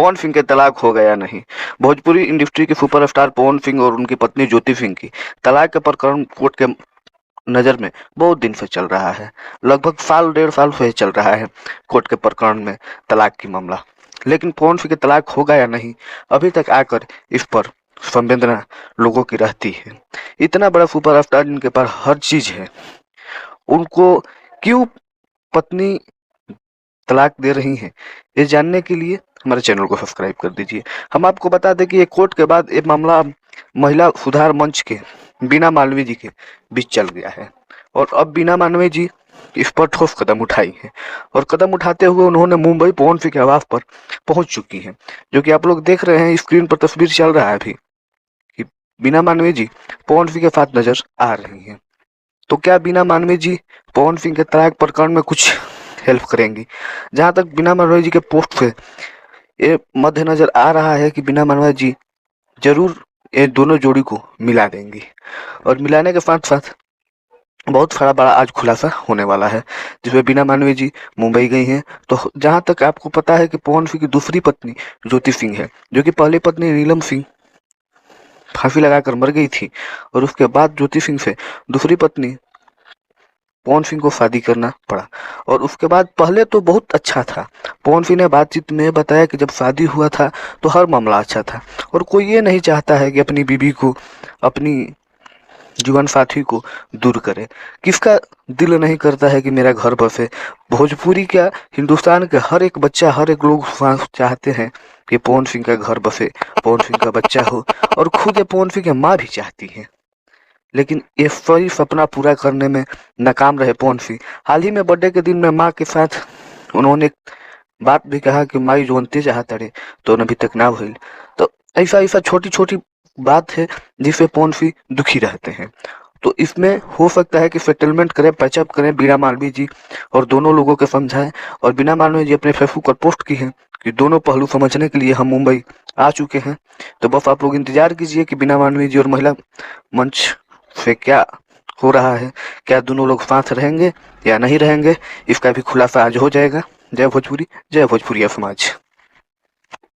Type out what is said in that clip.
पवन सिंह के तलाक हो गया नहीं। भोजपुरी इंडस्ट्री के सुपरस्टार पवन सिंह और उनकी पत्नी ज्योति सिंह की तलाक के प्रकरण कोर्ट के नजर में बहुत दिन से चल रहा है। लगभग साल 1.5 साल से चल रहा है कोर्ट के प्रकरण में तलाक की मामला। लेकिन पवन सिंह के तलाक होगा या नहीं, अभी तक आकर इस पर संवेदना लोगों की रहती है। इतना बड़ा सुपरस्टार जिनके पास हर चीज है, उनको क्यों पत्नी तलाक दे रही हैं, ये जानने के लिए हमारे चैनल को सब्सक्राइब कर दीजिए। हम आपको बता दें कि ये कोर्ट के बाद ये मामला महिला सुधार मंच के बीना मालवीय जी के बीच चल गया है और अब बीना मालवीय जी इस पर ठोस कदम उठाई है और कदम उठाते हुए उन्होंने मुंबई पवन सिंह के आवास पर पहुंच चुकी हैं, जो कि आप लोग देख रहे हैं। स्क्रीन पर तस्वीर चल रहा है अभी कि बीना मालवीय जी पवन सिंह के साथ नजर आ रही हैं। तो क्या बीना मालवीय जी पवन सिंह के तलाक प्रकरण में कुछ हेल्प करेंगी? जहां तक बीना मालवीय जी के पोस्ट से ये मद्देनजर आ रहा है कि बीना मालवीय जी जरूर ये दोनों जोड़ी को मिला देंगी और मिलाने के साथ साथ बहुत सारा बड़ा आज खुलासा होने वाला है, जिसमें बीना मालवीय जी मुंबई गई हैं। तो जहां तक आपको पता है कि पवन सिंह की दूसरी पत्नी ज्योति सिंह है, जो कि पहली पत्नी नीलम सिंह फांसी लगाकर मर गई थी और उसके बाद ज्योति सिंह से दूसरी पत्नी पवन सिंह को शादी करना पड़ा। और उसके बाद पहले तो बहुत अच्छा था। पवन सिंह ने बातचीत में बताया कि जब शादी हुआ था तो हर मामला अच्छा था और कोई ये नहीं चाहता है कि अपनी बीवी को, अपनी जीवन साथी को दूर करे। किसका दिल नहीं करता है कि मेरा घर बसे? भोजपुरी क्या, हिंदुस्तान के हर एक बच्चा, हर एक लोग चाहते हैं कि पवन सिंह का घर बसे, पवन सिंह का बच्चा हो, और खुद पवन सिंह की माँ भी चाहती है। लेकिन ये सही सपना पूरा करने में नाकाम रहे पवन सिंह। हाल ही में बर्थडे के दिन में माँ के साथ उन्होंने बात भी कहा कि माई जोनते चाहता रे तो अभी तक ना भइल। तो ऐसा ऐसा छोटी छोटी बात है जिससे पवन सिंह दुखी रहते हैं। तो इसमें हो सकता है कि सेटलमेंट करें, पैचअप करें बीना मालवीय जी और दोनों लोगों को समझाएं। और बीना मालवीय जी अपने फेसबुक पर पोस्ट की है कि दोनों पहलू समझने के लिए हम मुंबई आ चुके हैं। तो बस आप लोग इंतजार कीजिए कि बीना मालवीय जी और महिला मंच से क्या हो रहा है, क्या दोनों लोग साथ रहेंगे या नहीं रहेंगे, इसका भी खुलासा आज हो जाएगा। जय भोजपुरी, जय भोजपुरिया समाज।